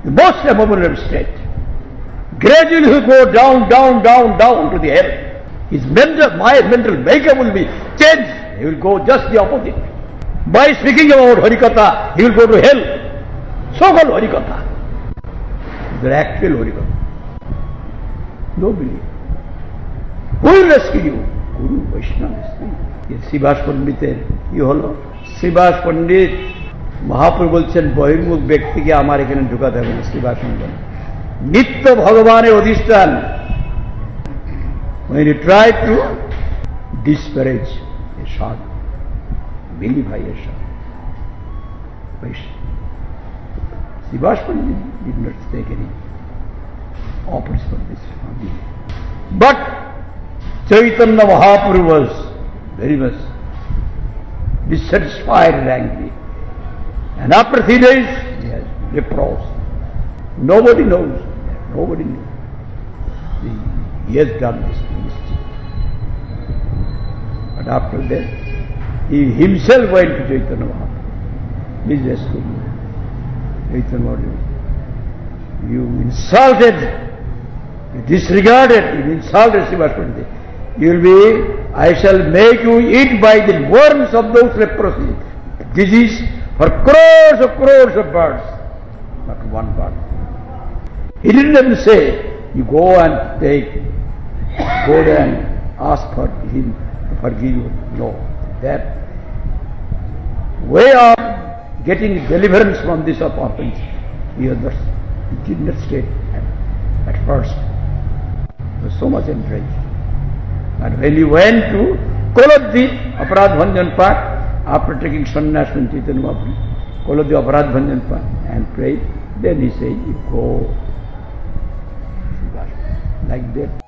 the most abominable state. Gradually he will go down, down, down, down to the hell. His mental makeup will be changed. He will go just the opposite. By speaking about Harikatha, he will go to hell. So-called Harikatha. The actual Harikatha. No belief. Who will rescue you? Guru, Vaishnava. Srivas পণ্ডিতের কি হলো? শ্রীবাস পণ্ডিত মহাপ্রভু বলছেন বহির্মুখ ব্যক্তিকে আমার এখানে ঢুকাতে হবে না। শ্রীবাস পণ্ডিত নিত্য ভগবানের অধিষ্ঠান। When you try to disparage a sadhu, vilify a sadhu, Srivas Pandit did not take any offers for this. But Chaitanya Mahaprabhu was very much dissatisfied and angry. And after 3 days, he has reproached. Nobody knows. Nobody knows. He has done this mischief. But after that, he himself went to Chaitanya Mahaprabhu. Please rescue me. Chaitanya Mahaprabhu, you insulted, you disregarded, you insulted Srivas Pandit. You will be, I shall make you eat by the worms of those leprosy disease for crores of birds, not one bird. He didn't even say, you go and go there and ask for him to forgive you. No. That way of getting deliverance from this offense, he did not state at first. He was so much enraged. And when he went to Koloddi Aparadh Bhanjan Path, after taking sannyas from Chaitanya Mahaprabhu, Koloddi Aparadh Bhanjan Path and prayed, then he said, you go. Like that.